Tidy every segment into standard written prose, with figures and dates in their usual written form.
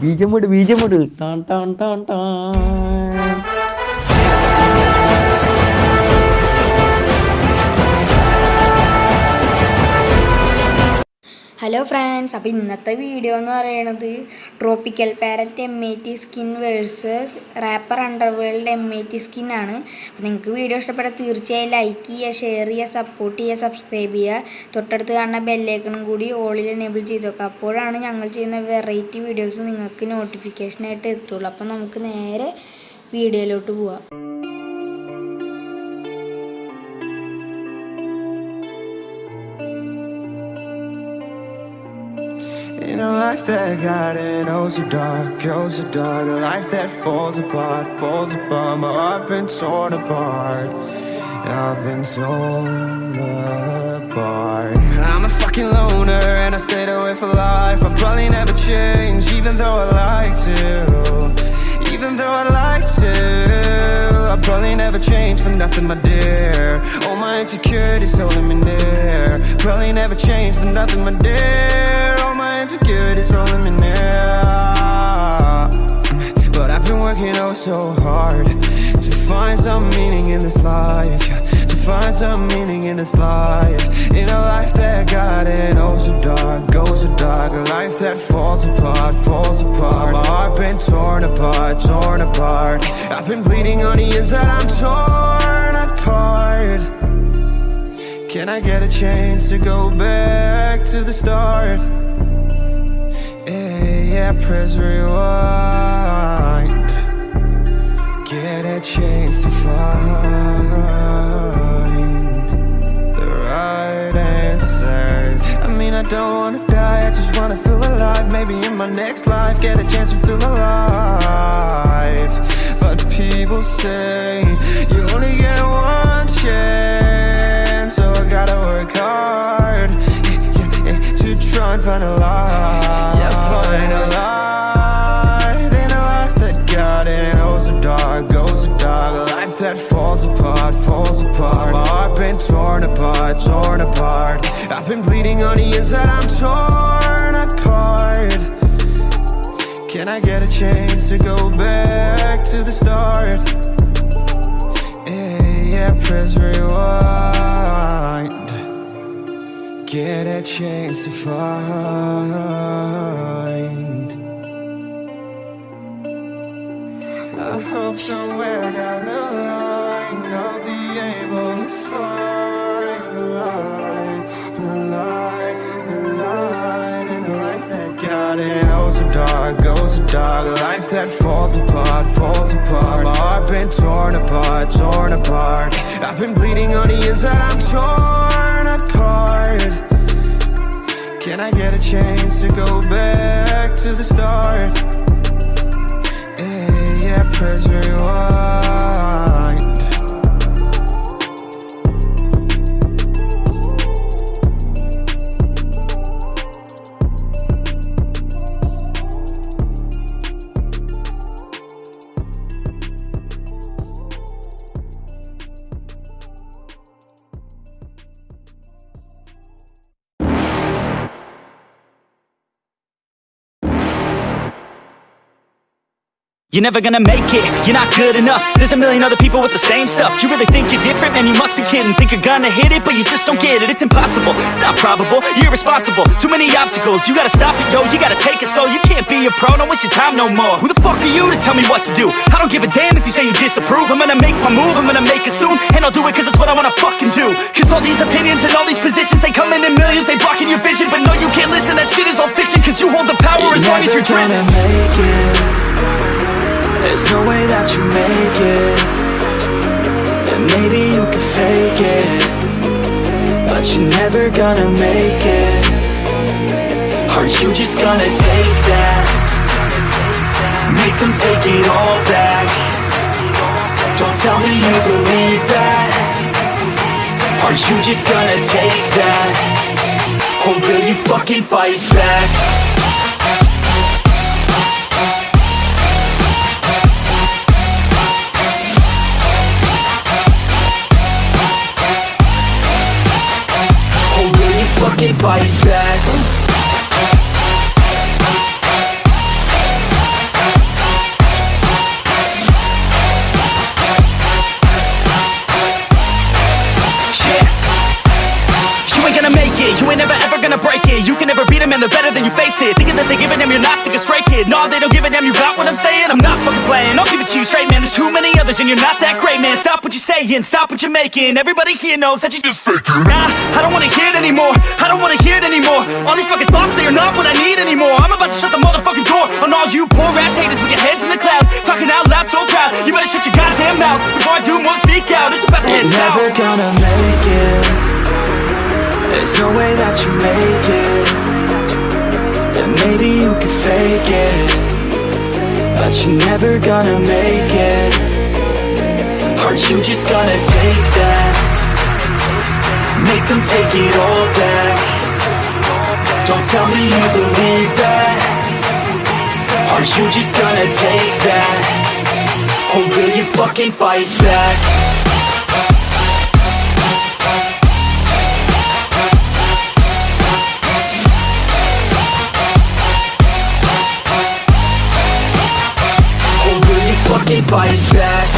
ബീജമിട് ടാൻ ടാൻ ടാൻ ടാൻ. ഹലോ ഫ്രണ്ട്സ്, അപ്പോൾ ഇന്നത്തെ വീഡിയോ എന്ന് പറയുന്നത് tropical parrot M80 skin versus wrapper underworld M80 skin ആണ്. അപ്പോൾ നിങ്ങൾക്ക് വീഡിയോ ഇഷ്ടപ്പെട്ടാൽ തീർച്ചയായും ലൈക്ക് ചെയ്യുക, ഷെയർ ചെയ്യുക, സപ്പോർട്ട് ചെയ്യുക, സബ്സ്ക്രൈബ് ചെയ്യുക. തൊട്ടടുത്ത് കാണുന്ന ബെല്ലൈക്കണും കൂടി ഓളിൽ എനേബിൾ ചെയ്ത് വെക്കുക. അപ്പോഴാണ് ഞങ്ങൾ ചെയ്യുന്ന വെറൈറ്റി വീഡിയോസ് നിങ്ങൾക്ക് നോട്ടിഫിക്കേഷനായിട്ട് എത്തുള്ളൂ. അപ്പോൾ നമുക്ക് നേരെ വീഡിയോയിലോട്ട് പോവാം. In a life that got it, oh so dark, a life that falls apart, my heart been torn apart, I've been torn apart. I'm a fucking loner and I stayed away for life, I'll probably never change, even though I like to, I'll probably never change for nothing, my dear. All my insecurities holding me near, probably never change for nothing, my dear. All my insecurities holding me near, but I've been working oh so hard to find some meaning in this life, to find some meaning in this life. In a life that got it oh so dark, goes so dark, a life that falls apart, my heart been torn apart, I've been bleeding on the inside, I'm torn apart. Can I get a chance to go back to the start? Yeah, press rewind. Get a chance to find the right answers. I mean, I don't wanna die, I just wanna feel alive. Maybe in my next life, get a chance to feel alive. But people say you only get one chance, so I gotta work hard to try and find a light. Yeah, find a light in a life that got it oh so dark, goes so dark, a life that falls apart, my heart been torn apart, I've been bleeding on the inside, I'm torn apart. Can I get a chance to go back to the start? Yeah, press rewind. Get a chance to find. I hope somewhere down the line I'll be able to find the light in a life that got it oh so dark, goes so dark, a life that falls apart, my heart been torn apart, I've been bleeding on the inside, I'm torn apart. Can I get a chance to go back to the start? Yeah, press rewind. You're never gonna make it, you're not good enough. There's a million other people with the same stuff. You really think you're different? Man, you must be kidding. Think you're gonna hit it, but you just don't get it. It's impossible, it's not probable, you're irresponsible. Too many obstacles, you gotta stop it, yo. You gotta take it slow, you can't be a pro. Don't waste your time no more. Who the fuck are you to tell me what to do? I don't give a damn if you say you disapprove. I'm gonna make my move, I'm gonna make it soon. And I'll do it cause it's what I wanna fucking do. Cause all these opinions and all these positions, they come in millions, they blocking your vision. But no, you can't listen, that shit is all fiction. Cause you hold the power as long as you're dreaming. Make it. There's no way that you make it, and maybe you can fake it, but you're never gonna make it. Are you just gonna take that? Make them take it all back. Don't tell me you believe that. Are you just gonna take that? Or will you fucking fight back? Fight back. they're better than you face it. Thinking that they give a damn, you're not thinking straight, kid. No, they don't give a damn, you got what I'm saying? I'm not fucking playing, I'll give it to you straight, man. There's too many others and you're not that great, man. Stop what you're saying, stop what you're making. Everybody here knows that you just faking. Nah, I don't wanna hear it anymore, I don't wanna hear it anymore. All these fucking thoughts, they are not what I need anymore. I'm about to shut the motherfucking door on all you poor ass haters with your heads in the clouds, talking out loud so proud. You better shut your goddamn mouth before I do more, speak out. It's about to head south. You're never gonna make it. There's no way that you make it. And maybe you can fake it, but you're never gonna make it. Aren't you just gonna take that? Make them take it all back. Don't tell me you believe that. Aren't you just gonna take that? Or will you fucking fight back? Or will you fucking fight back?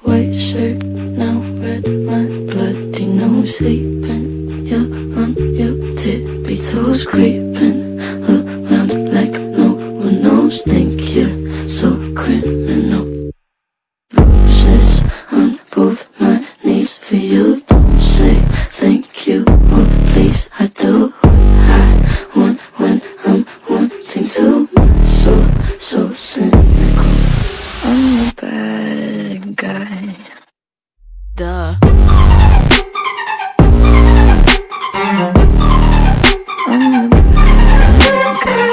White shirt, now red, my bloody nose sleeping. You're on your tippy toes, creeping around like no one knows. Think you're so criminal. Bruises on both please. I do what I want when I'm wanting too much. So cynical. I'm a bad guy. Duh. I'm the bad guy.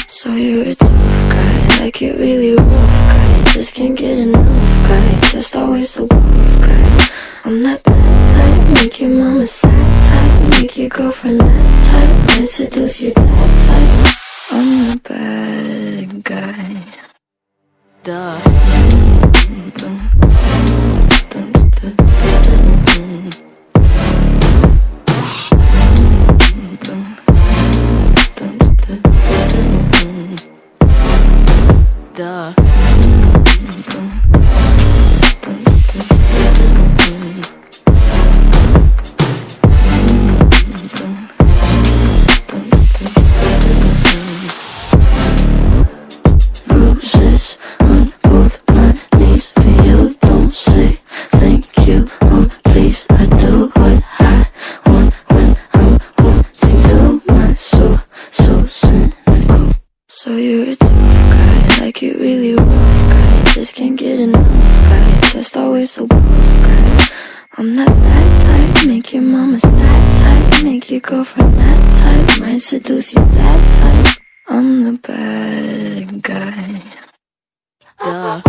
So you're a tough guy, like it really rough guy. Just can't get enough guy, just always so buff guy. I'm that bad type, make your mama sad type, make your girlfriend that type, might seduce your dad type. I'm the bad guy. Duh. Duh. Bruises on both my knees for you. Don't say thank you, oh please. I do what I want when I'm wanting too much. So cynical. So you're a tough guy, like it really rough guy. Just can't get enough guy, just always so buff guy. I'm that bad type, make your mama sad type, make your girlfriend that type, might seduce your dad type. I'm the bad guy. Duh.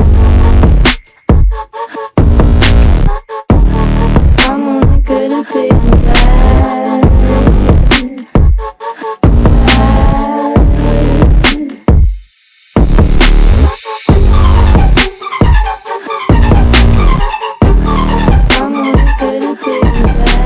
I'm only good at being bad. I'm only good at being bad.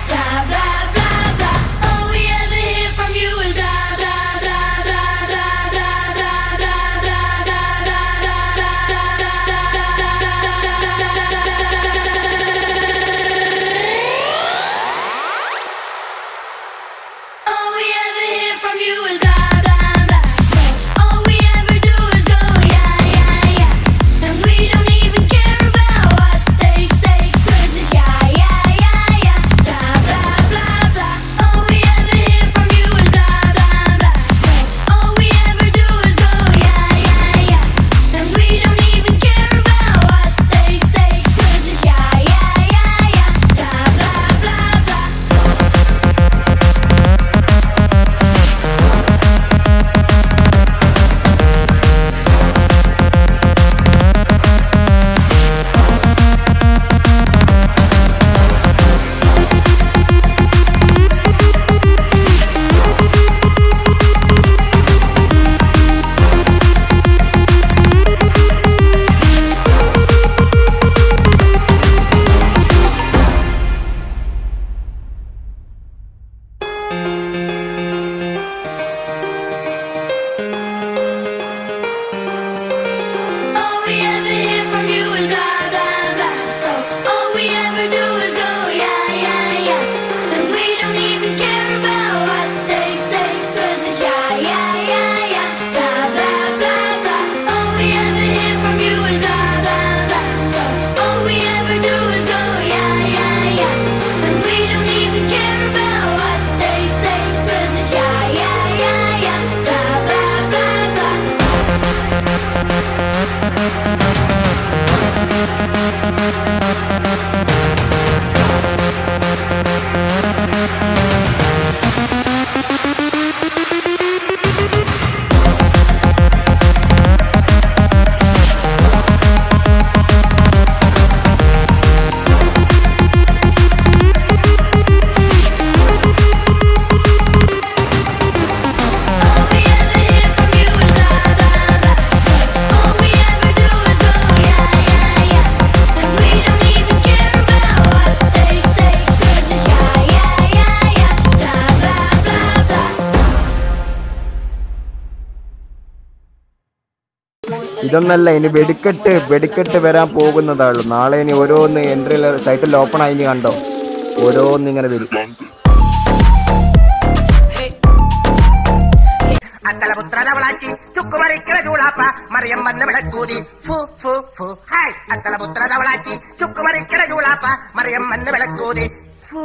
Blah, blah, blah. ഇതൊന്നല്ല, ഇനി വെടിക്കെട്ട് വരാൻ പോകുന്നതാണല്ലോ. നാളെ ഇനി ഓരോന്ന് entry സൈറ്റിൽ open ആയി കണ്ടോ, ഓരോന്ന് ഇങ്ങനെ വരും. അത്തലപുത്രതവളാച്ചി ചുക്കുമറിക്കര ചൂളാപ്പ മറിയം വന്ന് വിളക്കൂതി ഫു ഫു ഫു ഹായ്. അത്തലപുത്രതവളാച്ചി ചുക്കുമറിക്കര ചൂളാപ്പ മറിയം വന്ന് വിളക്കൂതി ഫു